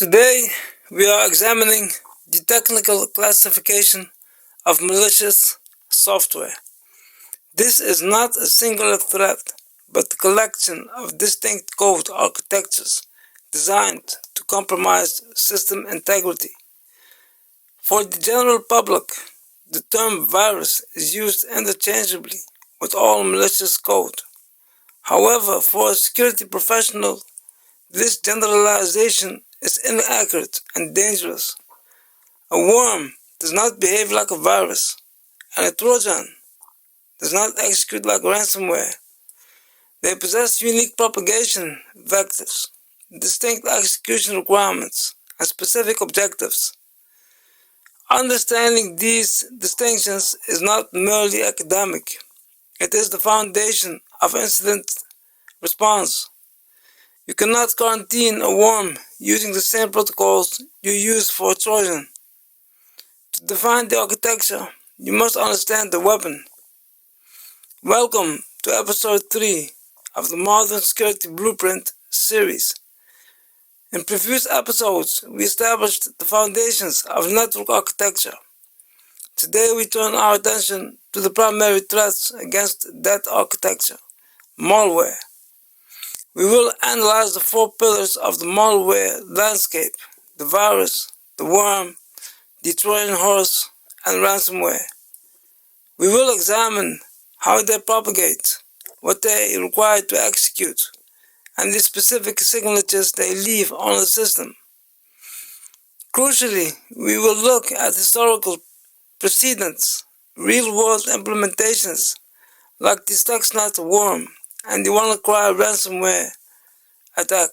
Today we are examining the technical classification of malicious software. This is not a singular threat, but a collection of distinct code architectures designed to compromise system integrity. For the general public, the term virus is used interchangeably with all malicious code. However, for a security professional, this generalization is inaccurate and dangerous. A worm does not behave like a virus, and a Trojan does not execute like ransomware. They possess unique propagation vectors, distinct execution requirements, and specific objectives. Understanding these distinctions is not merely academic. It is the foundation of incident response. You cannot quarantine a worm using the same protocols you use for a Trojan. To define the architecture, you must understand the weapon. Welcome to episode 3 of the Modern Security Blueprint series. In previous episodes, we established the foundations of network architecture. Today we turn our attention to the primary threats against that architecture: malware. We will analyze the 4 pillars of the malware landscape: the virus, the worm, the Trojan horse, and ransomware. We will examine how they propagate, what they require to execute, and the specific signatures they leave on the system. Crucially, we will look at historical precedents, real-world implementations like the Stuxnet worm and the WannaCry ransomware attack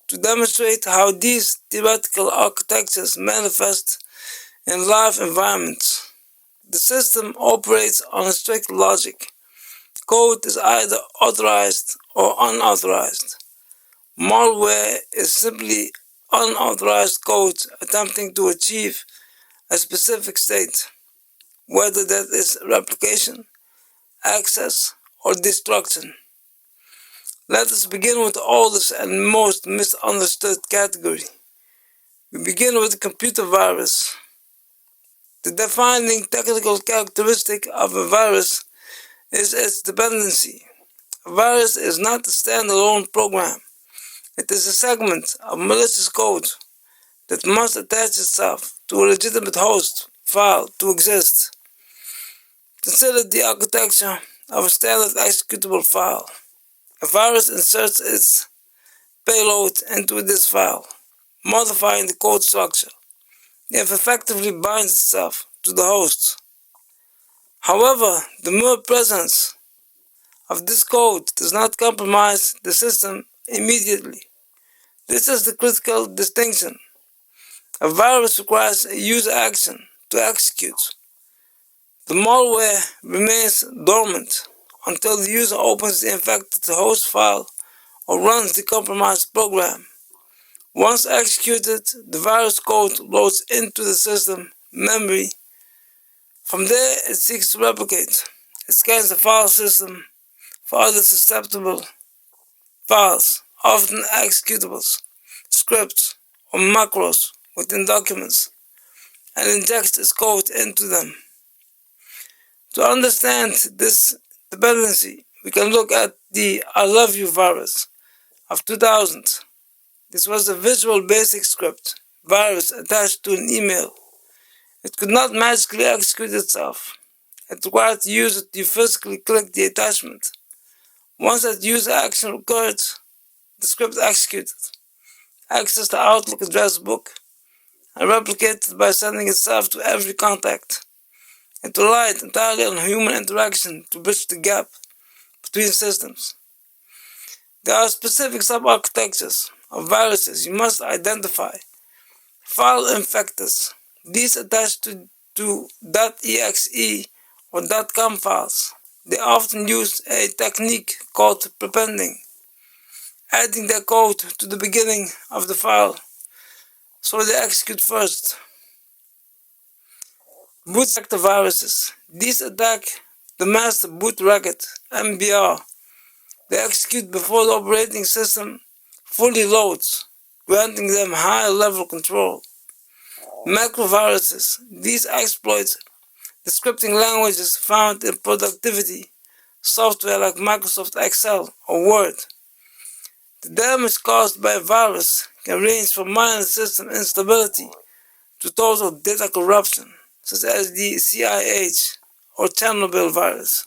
to demonstrate how these theoretical architectures manifest in live environments. The system operates on a strict logic. Code is either authorized or unauthorized. Malware is simply unauthorized code attempting to achieve a specific state, whether that is replication, access, or destruction. Let us begin with the oldest and most misunderstood category. We begin with the computer virus. The defining technical characteristic of a virus is its dependency. A virus is not a standalone program. It is a segment of malicious code that must attach itself to a legitimate host file to exist. Consider the architecture of a standard executable file. A virus inserts its payload into this file, modifying the code structure. It effectively binds itself to the host. However, the mere presence of this code does not compromise the system immediately. This is the critical distinction. A virus requires a user action to execute. The malware remains dormant until the user opens the infected host file or runs the compromised program. Once executed, the virus code loads into the system memory. From there, it seeks to replicate. It scans the file system for other susceptible files, often executables, scripts, or macros within documents, and injects its code into them. To understand this dependency, we can look at the I Love You virus of 2000. This was a Visual Basic script virus attached to an email. It could not magically execute itself. It required the user to physically click the attachment. Once that user action occurred, the script executed, accessed the Outlook address book, and replicated by sending itself to every contact. It relied entirely on human interaction to bridge the gap between systems. There are specific sub-architectures of viruses you must identify. File infectors. These attach to .exe or .com files. They often use a technique called prepending, adding their code to the beginning of the file so they execute first. Boot sector viruses. These attack the master boot record, MBR. They execute before the operating system fully loads. granting them higher level control. Macroviruses. These exploit the scripting languages found in productivity software like Microsoft Excel or Word. The damage caused by a virus can range from minor system instability to total data corruption, such as the CIH or Chernobyl virus,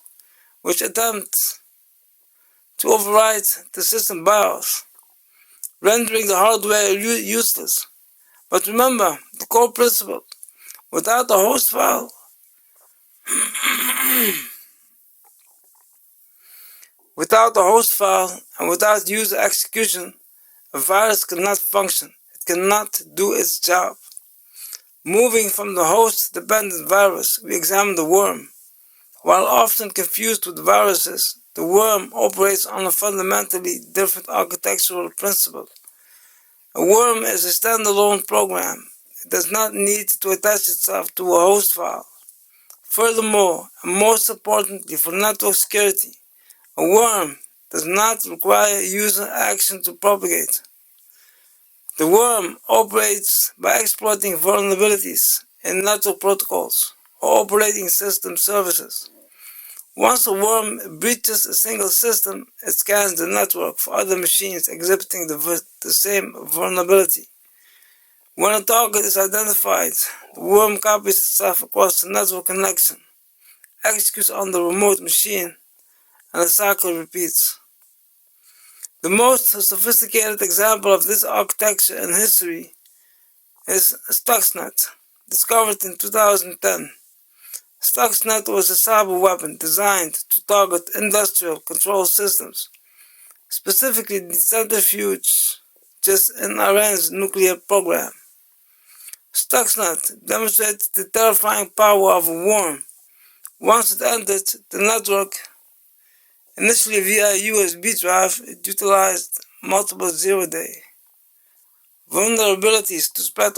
which attempts to overwrite the system BIOS, rendering the hardware useless. But remember the core principle: without a host file, and without user execution, a virus cannot function. It cannot do its job. Moving from the host-dependent virus, we examine the worm. While often confused with viruses, the worm operates on a fundamentally different architectural principle. A worm is a standalone program. It does not need to attach itself to a host file. Furthermore, and most importantly for network security, a worm does not require user action to propagate. The worm operates by exploiting vulnerabilities in network protocols or operating system services. Once a worm breaches a single system, it scans the network for other machines exhibiting the same vulnerability. When a target is identified, the worm copies itself across the network connection, executes on the remote machine, and the cycle repeats. The most sophisticated example of this architecture in history is Stuxnet, discovered in 2010. Stuxnet was a cyber weapon designed to target industrial control systems, specifically the centrifuges in Iran's nuclear program. Stuxnet demonstrates the terrifying power of a worm. Once it entered the network, initially via a USB drive, it utilized multiple zero-day vulnerabilities to spread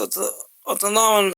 autonomous